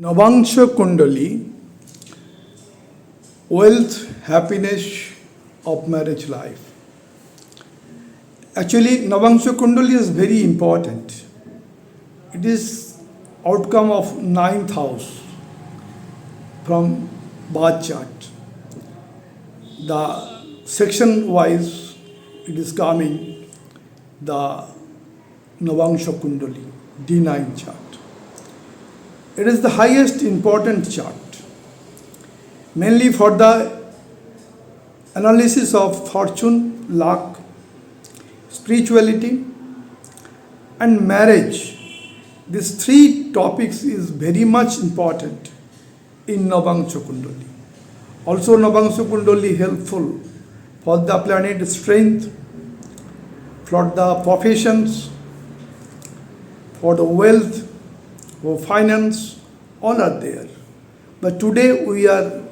Nabamsha Kundali, wealth, happiness of marriage life. Actually, Nabamsha Kundali is very important. It is outcome of ninth house from birth chart. The section wise it is coming the Nabamsha Kundali D9 chart. It is the highest important chart, mainly for the analysis of fortune, luck, spirituality, and marriage. These three topics is very much important in Nabamsha Kundali. Also, Nabamsha Kundali helpful for the planet strength, for the professions, for the wealth, for finance, all are there. But today we are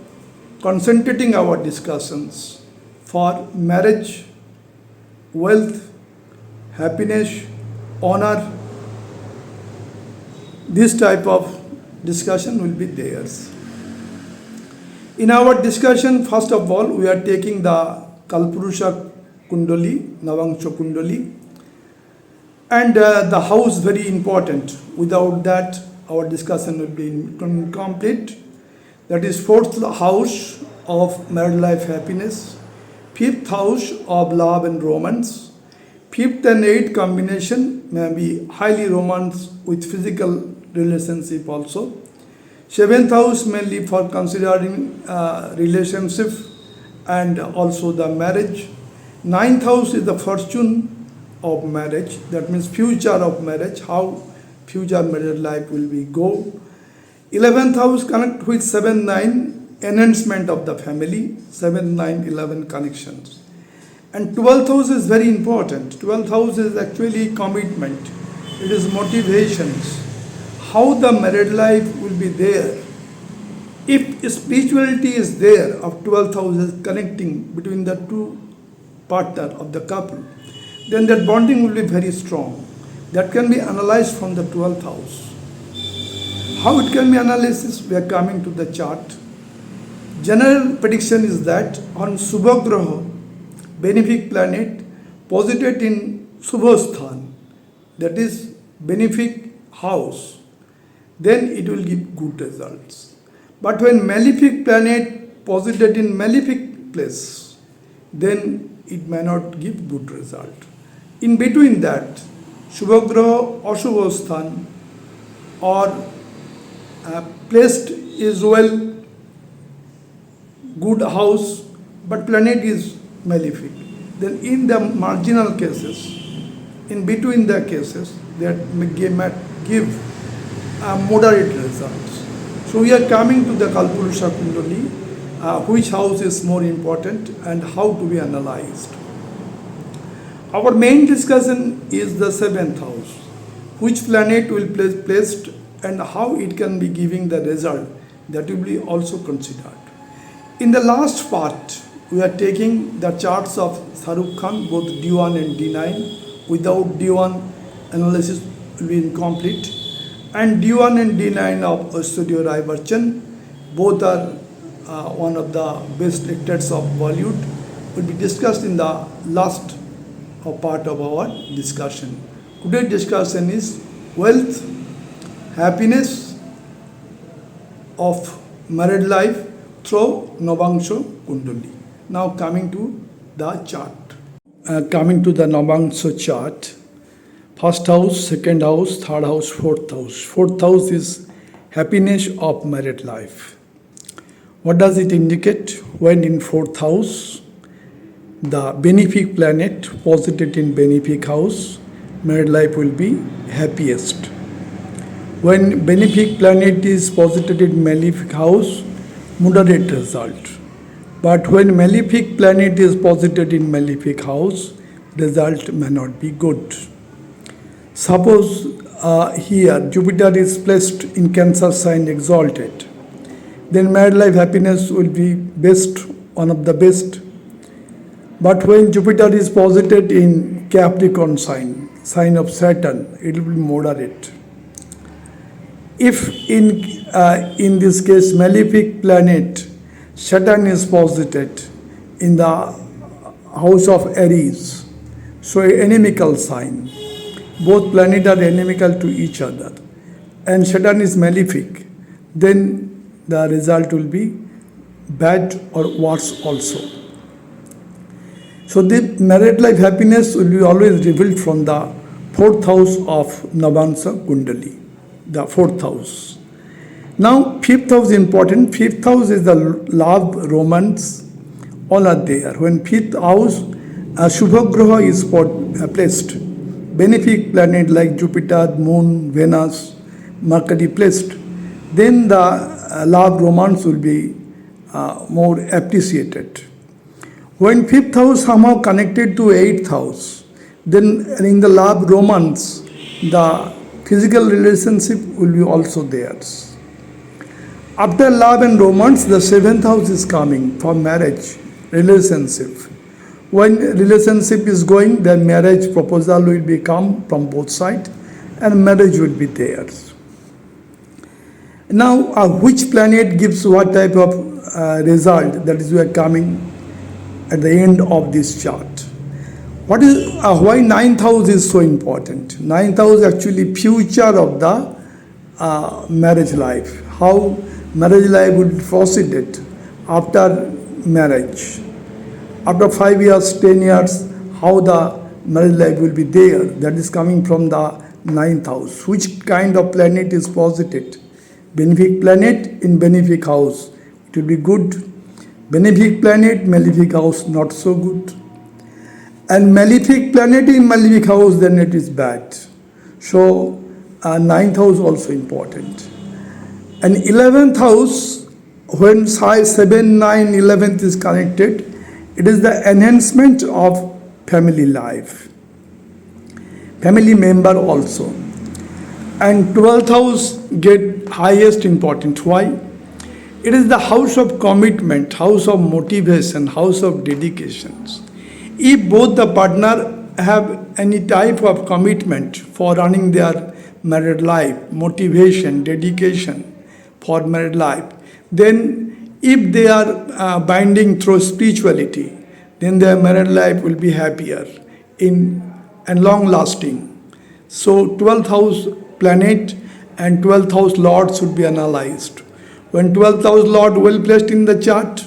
concentrating our discussions for marriage, wealth, happiness, honor. This type of discussion will be theirs. In our discussion, first of all, we are taking the Kalpurusha Kundali, Nabamsha Kundali, and the house very important. Without that, our discussion will be incomplete. That is fourth house of married life happiness, fifth house of love and romance, fifth and eighth combination may be highly romance with physical relationship also. Seventh house mainly for considering relationship and also the marriage. Ninth house is the fortune of marriage, that means future of marriage, how future marriage life will be go. 11th house connect with 7, 9, enhancement of the family, 7, 9, 11 connections. And 12th house is very important. 12th house is actually commitment, it is motivations, how the married life will be there. If spirituality is there, of 12th house is connecting between the two partner of the couple, then that bonding will be very strong. That can be analyzed from the 12th house. How it can be analyzed? We are coming to the chart. General prediction is that on Subhagraha, benefic planet, posited in Subhasthan, that is benefic house, then it will give good results. But when malefic planet posited in malefic place, then it may not give good result. In between that, Shubhagraha Ashubhasthan or placed is well, good house, but planet is malefic. Then in the marginal cases, in between the cases, that may give moderate results. So we are coming to the Kalpurusha Kundali, which house is more important and how to be analyzed. Our main discussion is the 7th house, which planet will be placed and how it can be giving the result, that will be also considered. In the last part, we are taking the charts of Shah Rukh Khan, both D1 and D9. Without D1, analysis will be incomplete. And D1 and D9 of Aishwarya Rai, both are one of the best actors of Bollywood, will be discussed in the last part of our discussion. Today's discussion is wealth, happiness of married life through Nabamsha Kundali. Now coming to the chart. Coming to the Nabamsha chart, first house, second house, third house, fourth house. Fourth house is happiness of married life. What does it indicate? When in fourth house, the benefic planet posited in benefic house, married life will be happiest. When benefic planet is posited in malefic house, moderate result. But when malefic planet is posited in malefic house, result may not be good. Suppose here Jupiter is placed in Cancer sign exalted, then married life happiness will be best, one of the best. But when Jupiter is posited in Capricorn sign of Saturn, it will be moderate. If in in this case malefic planet, Saturn is posited in the house of Aries, so a inimical sign. Both planets are inimical to each other, and Saturn is malefic, then the result will be bad or worse also. So the married life happiness will be always revealed from the fourth house of Nabamsha Kundali, the fourth house. Now fifth house is important. Fifth house is the love, romance, all are there. When fifth house, Shubhagraha is placed, benefic planet like Jupiter, Moon, Venus, Mercury placed, then the love, romance will be more appreciated. When fifth house somehow connected to eighth house, then in the love, romance, the physical relationship will be also theirs. After love and romance, the seventh house is coming for marriage, relationship. When relationship is going, then marriage proposal will be come from both sides and marriage will be theirs. Now, which planet gives what type of result, that is we are coming at the end of this chart. What is why ninth house is so important? Ninth house actually future of the marriage life. How marriage life will proceed after marriage. After 5 years, 10 years, how the marriage life will be there. That is coming from the ninth house. Which kind of planet is posited? Benefic planet in benefic house, it will be good. Benefic planet, malefic house, not so good. And malefic planet in malefic house, then it is bad. So ninth house also important. And 11th house, when 7, 9, 11th is connected, it is the enhancement of family life, family member also. And 12th house get highest importance. Why? It is the house of commitment, house of motivation, house of dedications. If both the partner have any type of commitment for running their married life, motivation, dedication for married life, then if they are binding through spirituality, then their married life will be happier and long lasting. So 12th house planet and 12th house lord should be analyzed. When 12th house lord well placed in the chart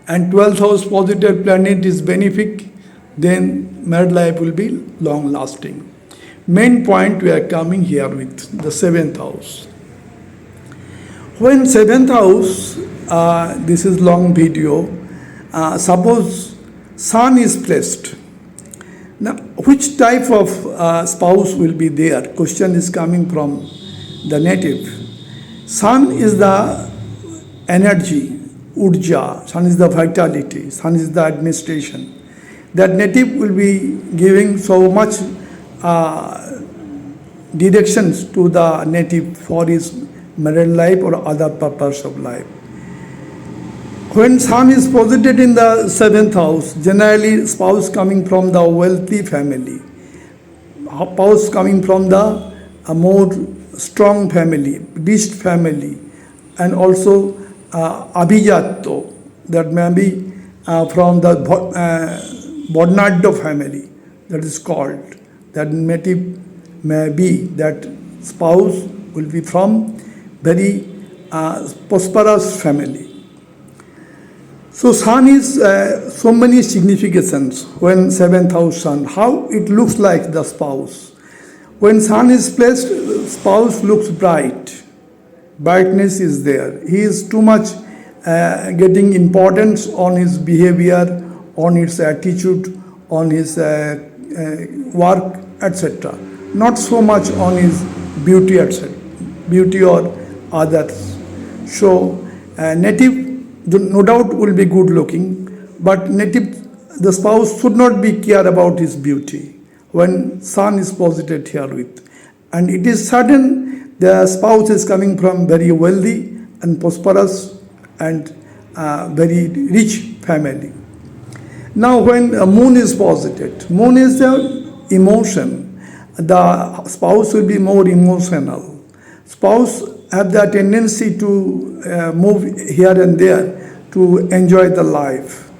and 12th house positive planet is benefic, then married life will be long lasting. Main point we are coming here with the 7th house. When 7th house, this is long video, suppose sun is placed. Now, which type of spouse will be there? Question is coming from the native. Sun is the energy, urja, sun is the vitality, sun is the administration. That native will be giving so much directions to the native for his married life or other purpose of life. When sun is posited in the 7th house, generally spouse coming from the wealthy family, spouse coming from the more strong family, rich family, and also abhijato, that may be from the Bodnardo family, that is called. That native may be that spouse will be from very prosperous family. So sun is so many significations when 7th house sun. How it looks like the spouse. When sun is placed, spouse looks bright. Brightness is there. He is too much getting importance on his behavior, on his attitude, on his work, etc. Not so much on his beauty, etc. Beauty or others. So native, no doubt will be good looking, but native, the spouse should not be care about his beauty when sun is posited here with. And it is certain the spouse is coming from very wealthy and prosperous and very rich family. Now when moon is posited, moon is the emotion. The spouse will be more emotional. Spouse have the tendency to move here and there to enjoy the life.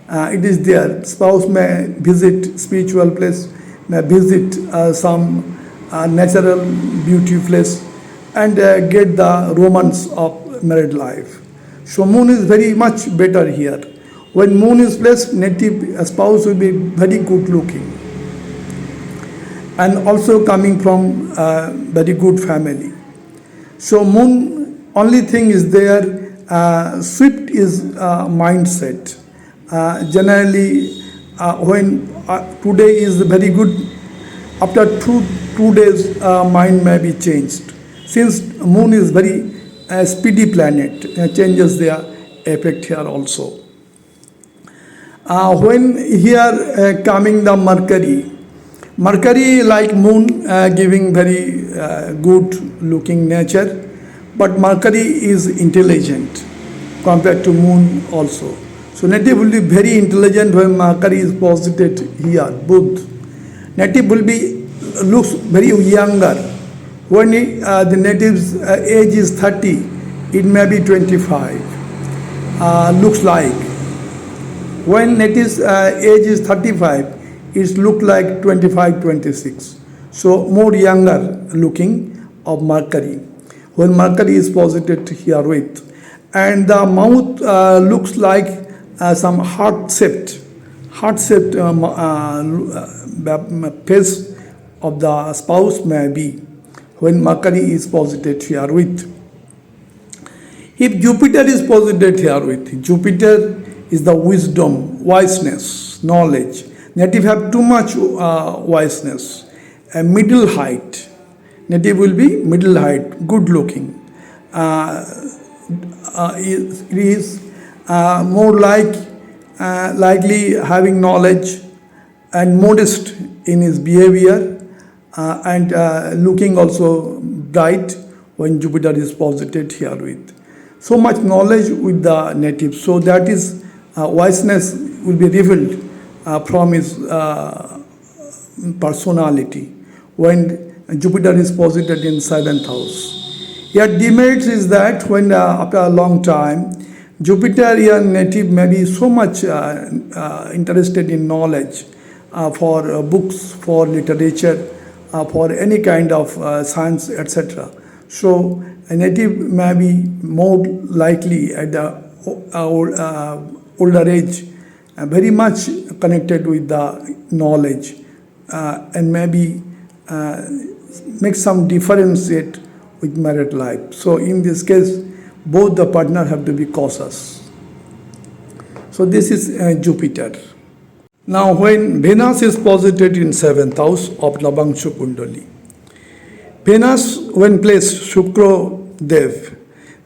It is there. Spouse may visit spiritual place, may visit some natural beauty place, and get the romance of married life. So moon is very much better here. When moon is placed, native spouse will be very good looking and also coming from very good family. So moon, only thing is there, swift is mindset. Generally, when today is very good, after two days mind may be changed. Since moon is very speedy planet, changes their effect here also. When here coming the Mercury like moon giving very good looking nature, but Mercury is intelligent compared to moon also. So native will be very intelligent when Mercury is posited here, both. Native will be looks very younger. When the native's age is 30, it may be 25, looks like. When native's age is 35, it looks like 25, 26. So more younger looking of Mercury. When Mercury is posited here with. And the mouth looks like some heart-shaped face of the spouse may be when Mercury is posited here with. If Jupiter is posited here with, Jupiter is the wisdom, wiseness, knowledge. Native have too much wiseness. A middle height. Native will be middle height, good looking. It is more likely having knowledge and modest in his behavior and looking also bright when Jupiter is posited here with. So much knowledge with the native. So that is wiseness will be revealed from his personality when Jupiter is posited in 7th house. Yet demerits is that when after a long time, Jupiter here native may be so much interested in knowledge for books, for literature, for any kind of science, etc. So a native may be more likely at the older age, very much connected with the knowledge and maybe make some differentiate with married life. So in this case, both the partner have to be cautious. So this is Jupiter. Now when Venus is posited in 7th house of Nabamsha Kundali, Venus when placed Shukra Dev,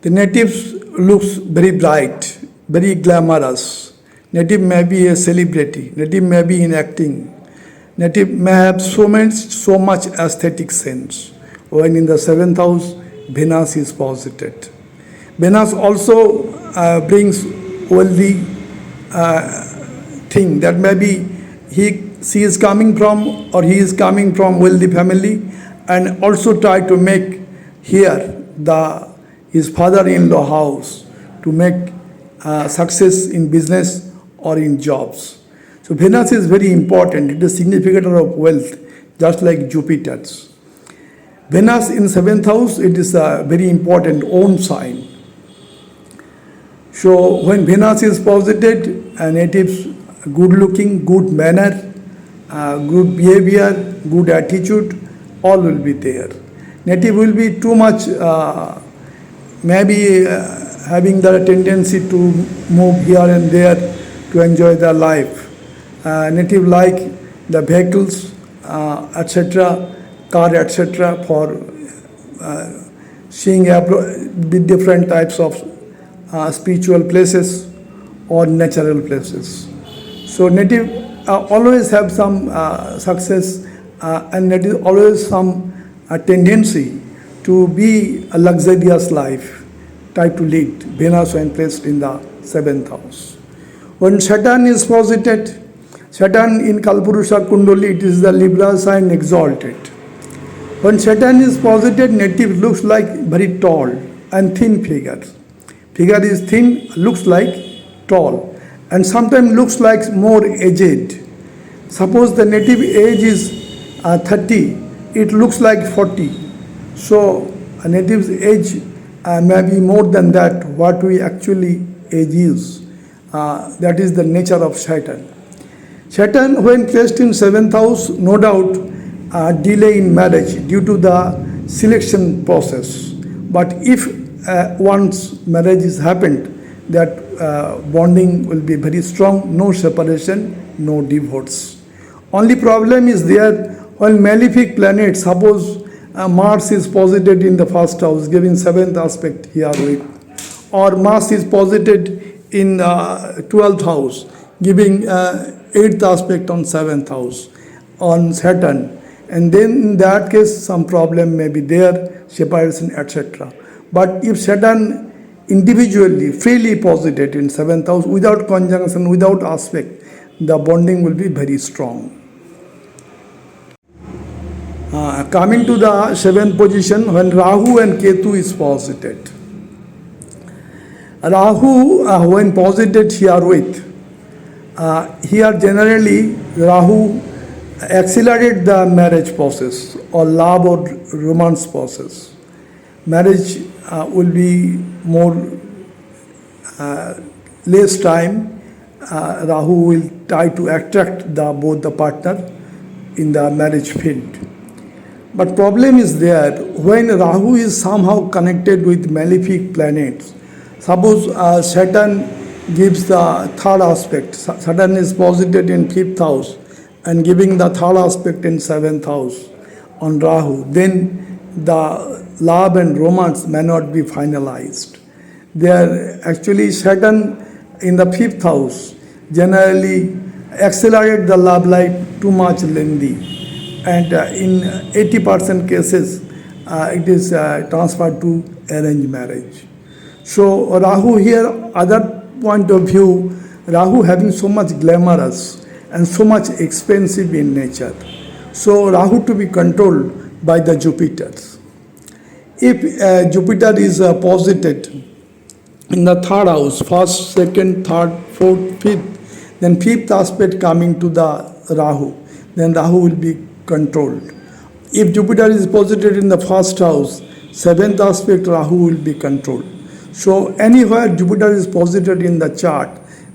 the natives looks very bright, very glamorous. Native may be a celebrity, native may be in acting, native may have so much aesthetic sense. When in the 7th house, Venus is posited. Venus also brings wealthy thing that maybe she is coming from or he is coming from wealthy family, and also try to make here his father-in-law house to make success in business or in jobs. So Venus is very important. It is a significator of wealth, just like Jupiter's. Venus in 7th house, it is a very important own sign. So when Venus is posited, natives good looking, good manner, good behavior, good attitude, all will be there. Native will be too much maybe having the tendency to move here and there to enjoy their life. Native like the vehicles, etc., car, etc., for seeing different types of spiritual places or natural places. So native always have some success and native always some tendency to be a luxurious life, try to lead. Venus when placed in the 7th house. When Saturn is posited, Saturn in Kalpurusha Kundali, it is the Libra sign exalted. When Saturn is posited, native looks like very tall and thin figure. Figure is thin, looks like tall, and sometimes looks like more aged. Suppose the native age is 30, it looks like 40. So a native's age may be more than that, what we actually age is. That is the nature of Saturn. Saturn, when placed in 7th house, no doubt delay in marriage due to the selection process. But if once marriage is happened, that bonding will be very strong, no separation, no divorce. Only problem is there when malefic planet, suppose Mars is posited in the first house, giving 7th aspect here with, or Mars is posited in 12th house, giving 8th aspect on 7th house on Saturn, and then in that case some problem may be there, separation, etc. But if Saturn individually freely posited in 7th house without conjunction, without aspect, the bonding will be very strong. Coming to the 7th position, when Rahu and Ketu is posited. Rahu, when posited here with, here generally Rahu accelerate the marriage process or love or romance process. Marriage will be more less time. Rahu will try to attract both the partner in the marriage field. But problem is there when Rahu is somehow connected with malefic planets. Suppose Saturn gives the third aspect. Saturn is posited in 5th house and giving the third aspect in 7th house on Rahu. Then the love and romance may not be finalized. There actually Saturn in the 5th house generally accelerate the love life too much lengthy. And in 80% cases, it is transferred to arranged marriage. So Rahu here, other point of view, Rahu having so much glamorous and so much expensive in nature. So Rahu to be controlled by the Jupiters. If Jupiter is posited in the 3rd house, 1st, 2nd, 3rd, 4th, 5th, then 5th aspect coming to the Rahu, then Rahu will be controlled. If Jupiter is posited in the 1st house, 7th aspect Rahu will be controlled. So anywhere Jupiter is posited in the chart,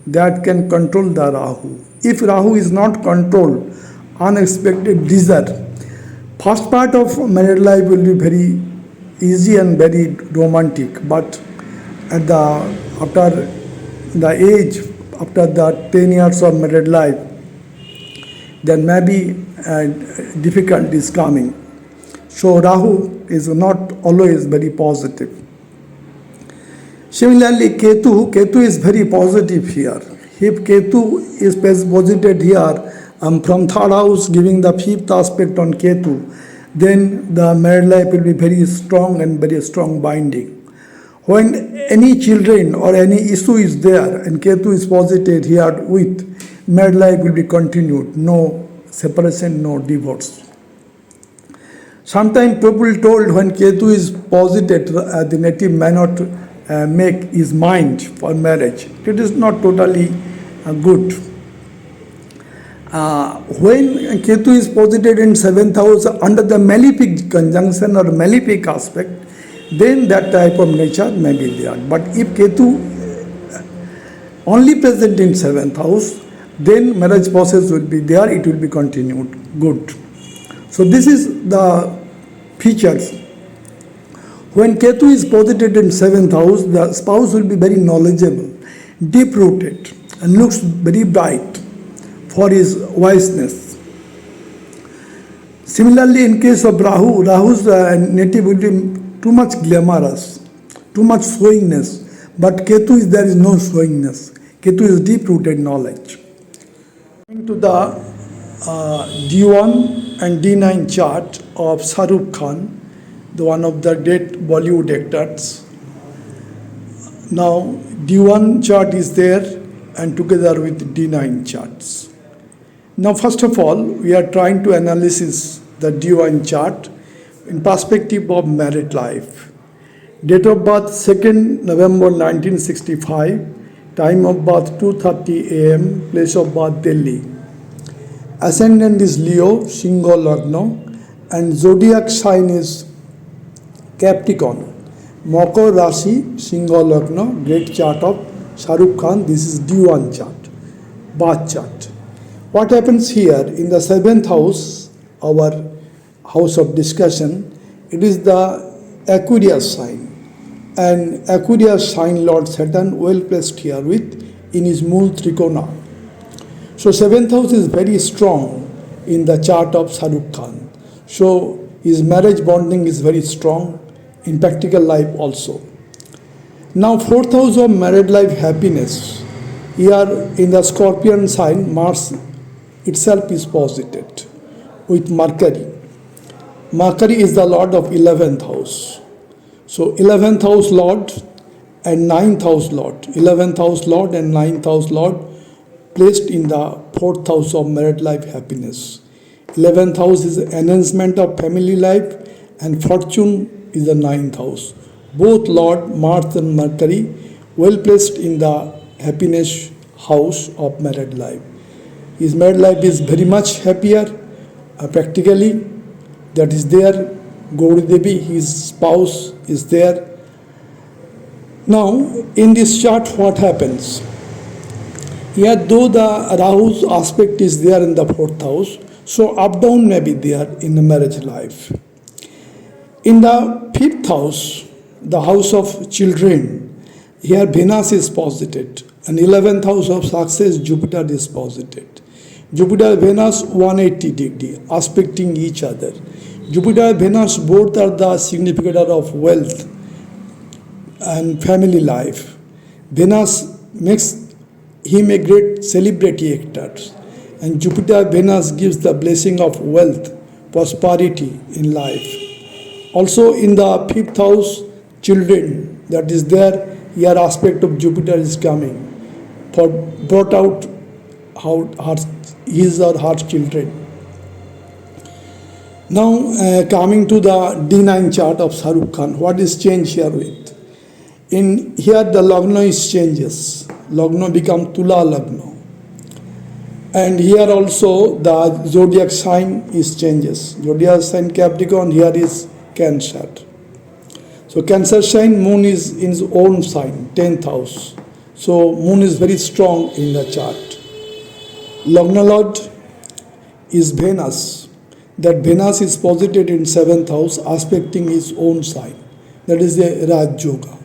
that can control the Rahu. If Rahu is not controlled, unexpected desire. First part of married life will be very easy and very romantic, but after the age, after the 10 years of married life, there may be difficulties coming. So Rahu is not always very positive. Similarly, Ketu is very positive here. If Ketu is posited here from 3rd house giving the 5th aspect on Ketu, then the married life will be very strong and very strong binding. When any children or any issue is there and Ketu is posited here with, married life will be continued, no separation, no divorce. Sometimes people told when Ketu is posited, the native may not make his mind for marriage. It is not totally good. When Ketu is posited in 7th house under the malefic conjunction or malefic aspect, then that type of nature may be there. But if Ketu only present in 7th house, then marriage process will be there, it will be continued, good. So this is the features. When Ketu is posited in 7th house, the spouse will be very knowledgeable, deep-rooted, and looks very bright for his wiseness. Similarly, in case of Rahu, Rahu's native will be too much glamorous, too much showiness, but Ketu there is no showiness. Ketu is deep-rooted knowledge. Coming to the D1 and D9 chart of Shah Rukh Khan, the one of the great Bollywood actors. Now D1 chart is there and together with D9 charts. Now first of all, we are trying to analysis the D1 chart in perspective of married life. Date of birth 2nd November 1965, time of birth 2:30 a.m., place of birth Delhi. Ascendant is Leo, Singha Lagna, and zodiac sign is Capricorn. Makar Rashi, Singha Lagna, great chart of Shah Rukh Khan. This is D1 chart, birth chart. What happens here in the 7th house, our house of discussion, it is the Aquarius sign. And Aquarius sign Lord Saturn well placed here with in his Mool Trikona. So 7th house is very strong in the chart of Shah Rukh Khan. So his marriage bonding is very strong in practical life also. Now 4th house of married life happiness. Here in the Scorpion sign, Mars itself is posited with Mercury. Mercury is the lord of 11th house. So 11th house lord and 9th house lord. 11th house lord and 9th house lord placed in the 4th house of married life happiness. 11th house is enhancement of family life and fortune is the 9th house. Both Lord Mars and Mercury well placed in the happiness house of married life. His married life is very much happier practically. That is there. Gauri Devi, his spouse, is there. Now, in this chart, what happens? Here, though the Rahu's aspect is there in the 4th house, so up down may be there in the marriage life. In the 5th house, the house of children, here Venus is posited, and 11th house of success, Jupiter is posited. Jupiter Venus 180 degree, aspecting each other. Jupiter Venus both are the significator of wealth and family life. Venus makes him a great celebrity actor, and Jupiter Venus gives the blessing of wealth, prosperity in life. Also in the 5th house, children, that is there, here aspect of Jupiter is coming for brought out his or her children. Now coming to the D9 chart of Shah Rukh Khan, what is changed here with? In here the Lagna is changes. Lagna become Tula Lagna. And here also the zodiac sign is changes. Zodiac sign Capricorn, here is Cancer. So Cancer sign, moon is in his own sign, 10th house. So moon is very strong in the chart. Lagna Lord is Venus. That Venus is posited in 7th house, aspecting his own sign. That is the Raj Yoga.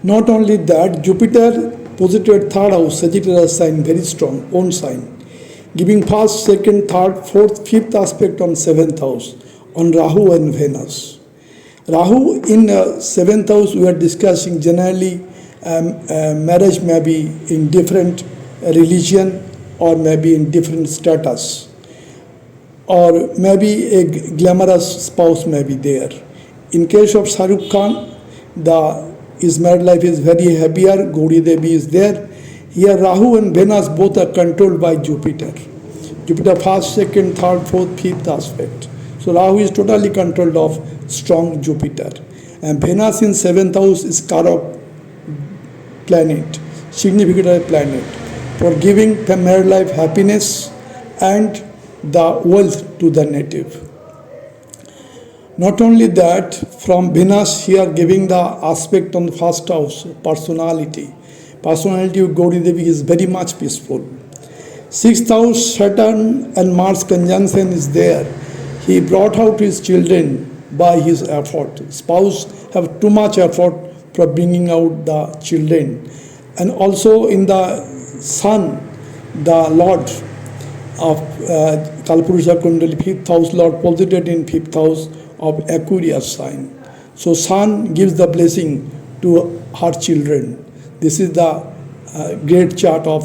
Not only that, Jupiter posited 3rd house, Sagittarius sign, very strong, own sign, giving 1st, 2nd, 3rd, 4th, 5th aspect on 7th house, on Rahu and Venus. Rahu in 7th house, we are discussing generally marriage may be in different religion or maybe in different status, or maybe a glamorous spouse may be there. In case of Shah Rukh Khan, his married life is very happier. Gauri Devi is there. Here Rahu and Venus both are controlled by Jupiter. Jupiter 1st, 2nd, 3rd, 4th, 5th aspect. So Rahu is totally controlled of strong Jupiter. And Venus in 7th house is Karak planet, significant planet, for giving the married life happiness and the wealth to the native. Not only that, from Venus here giving the aspect on the 1st house, personality. Personality of Gauri Devi is very much peaceful. 6th house, Saturn and Mars conjunction is there. He brought out his children by his effort. Spouse have too much effort for bringing out the children. And also in the Sun, the Lord of Kalpurusha Kundali, 5th house Lord posited in 5th house of Aquarius sign. So Sun gives the blessing to her children. This is the great chart of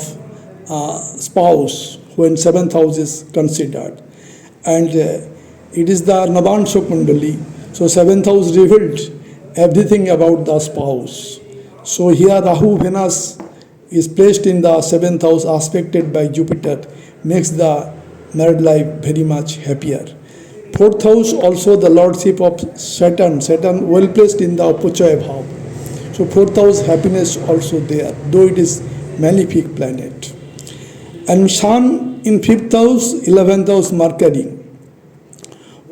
spouse when 7th house is considered. And it is the Nabamsha Kundali. So 7th house revealed everything about the spouse. So here Rahu Venus is placed in the 7th house aspected by Jupiter, makes the married life very much happier. Fourth house also the lordship of Saturn. Saturn well placed in the Apochaya Bhav. So fourth house happiness also there, though it is malefic planet. And Sun in fifth house, 11th house Mercury.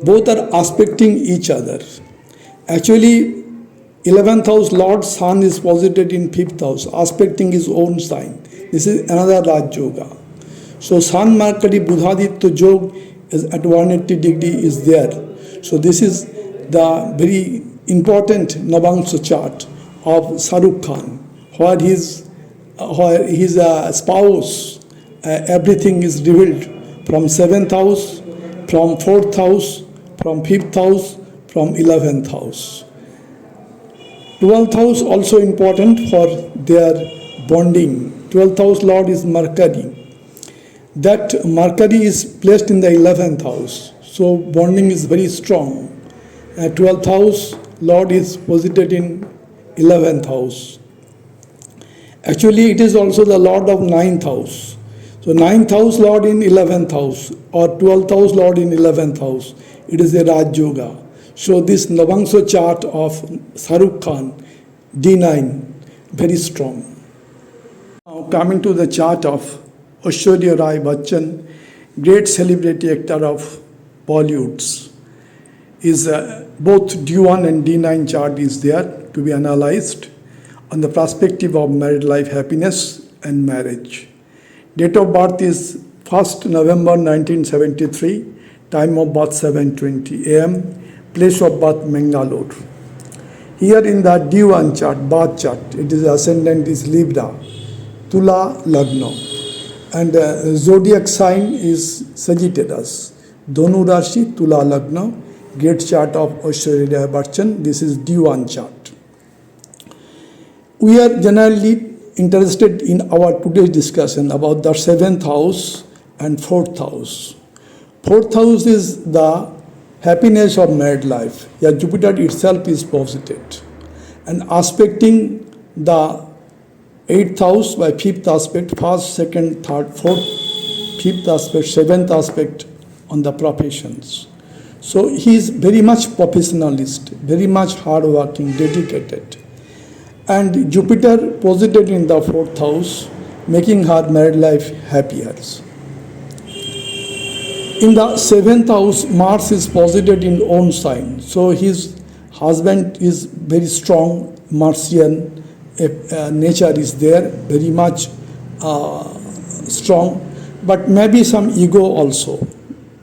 Both are aspecting each other. Actually, 11th house Lord Sun is posited in 5th house, aspecting his own sign. This is another Raj Yoga. So Sun Mercury Budhaditya Yoga is at 180 degree is there. So this is the very important Nabamsha chart of Shah Rukh Khan, where his spouse, everything is revealed from 7th house, from 4th house, from 5th house, from 11th house. 12th house also important for their bonding. 12th house Lord is Mercury. That Mercury is placed in the 11th house. So bonding is very strong. 12th house Lord is posited in 11th house. Actually, it is also the Lord of 9th house. So 9th house Lord in 11th house or 12th house Lord in 11th house. It is a Raj Yoga. So this Nabamsha chart of Shah Rukh Khan, D9, very strong. Now coming to the chart of Aishwarya Rai Bachchan, great celebrity actor of Bollywoods, is both D1 and D9 chart is there to be analyzed on the perspective of married life happiness and marriage. Date of birth is 1st November 1973, time of birth 7:20 am, place of birth Mangalore. Here in the D1 chart, birth chart, it is ascendant is Libra, Tula Lagna, and zodiac sign is Sagittarius. Dhanu Rashi, Tula Lagna, great chart of Aishwarya Rai Bachchan. This is D1 chart. We are generally interested in our today's discussion about the 7th house and 4th house. 4th house is the happiness of married life. Here Jupiter itself is posited and aspecting the 8th house by 5th aspect, 1st, 2nd, 3rd, 4th, 5th aspect, 7th aspect on the professions. So he is very much professionalist, very much hardworking, dedicated. And Jupiter posited in the 4th house, making her married life happier. In the 7th house, Mars is posited in own sign. So his husband is very strong, Martian, nature is there, very much strong, but maybe some ego also.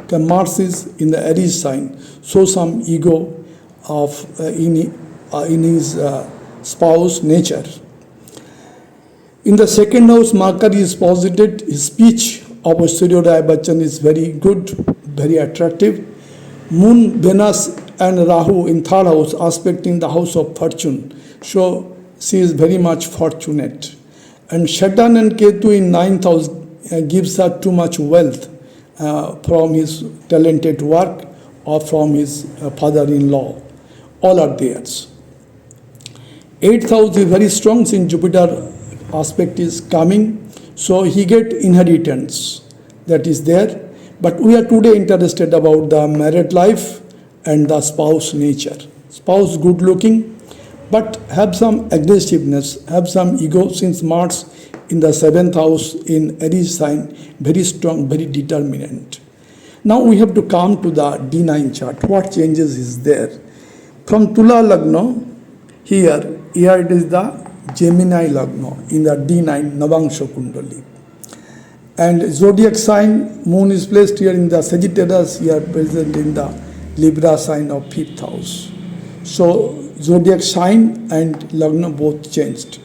The Mars is in the Aries sign, so some ego of in his spouse nature. In the 2nd house, Mercury is posited. His speech of Aishwarya Rai Bachchan is very good, very attractive. Moon, Venus and Rahu in 3rd house aspecting the house of fortune. So she is very much fortunate. And Saturn and Ketu in 9th house gives her too much wealth from his talented work or from his father-in-law. All are theirs. 8th house is very strong since Jupiter aspect is coming, so he get inheritance that is there. But we are today interested about the married life and the spouse nature. Spouse good looking, but have some aggressiveness, have some ego since Mars in the 7th house in Aries sign, very strong, very determined. Now we have to come to the D9 chart. What changes is there? From Tula Lagna, here it is the Gemini Lagna in the D9 Nabamsha Kundali. And zodiac sign, moon is placed here in the Sagittarius, here present in the Libra sign of 5th house. So zodiac sign and Lagna both changed.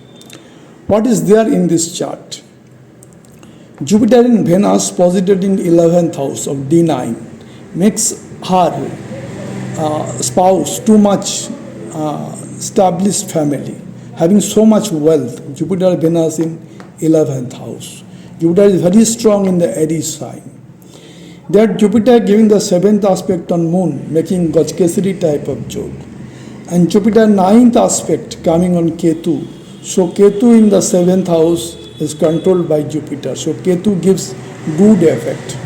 What is there in this chart? Jupiter and Venus posited in 11th house of D9 makes her spouse too much established family, having so much wealth. Jupiter Venus in 11th house. Jupiter is very strong in the Aries sign. That Jupiter giving the 7th aspect on moon, making Gajkesari type of joke. And Jupiter 9th aspect coming on Ketu. So Ketu in the 7th house is controlled by Jupiter. So Ketu gives good effect.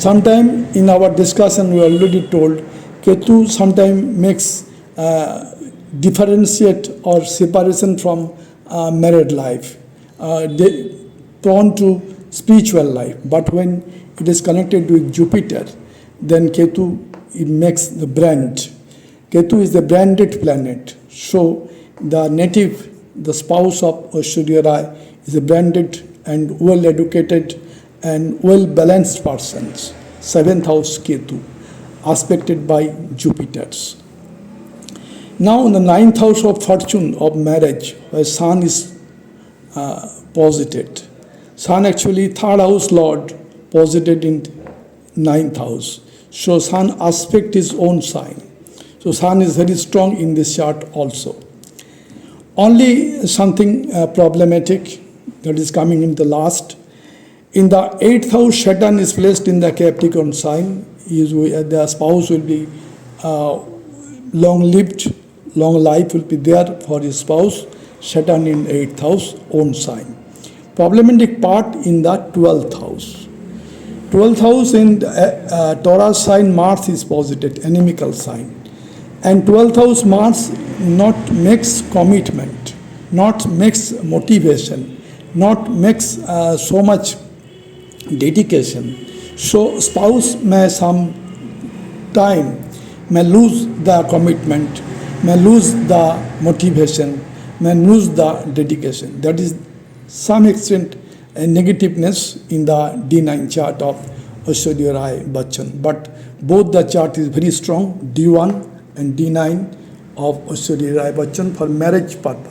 Sometime in our discussion, we already told Ketu sometimes makes differentiate or separation from married life, they prone to spiritual life. But when it is connected with Jupiter, then Ketu, it makes the brand. Ketu is the branded planet. So the native, the spouse of Aishwarya Rai, is a branded and well-educated and well-balanced person. 7th house Ketu, aspected by Jupiter's. Now in the 9th house of fortune of marriage, where Sun is posited. Sun actually 3rd house lord posited in 9th house. So Sun aspect his own sign. So Sun is very strong in this chart also. Only something problematic that is coming in the last. In the 8th house, Saturn is placed in the Capricorn sign. The spouse will be long-lived, long life will be there for his spouse. Saturn in 8th house, own sign. Problematic part in the 12th house. 12th house in Taurus sign, Mars is posited, inimical sign. And 12th house Mars not makes commitment, not makes motivation, not makes so much dedication. So spouse may some time may lose the commitment, may lose the motivation, may lose the dedication. That is some extent a negativeness in the D9 chart of Aishwarya Rai Bachchan. But both the chart is very strong, D1 and D9 of Aishwarya Rai Bachchan for marriage purpose.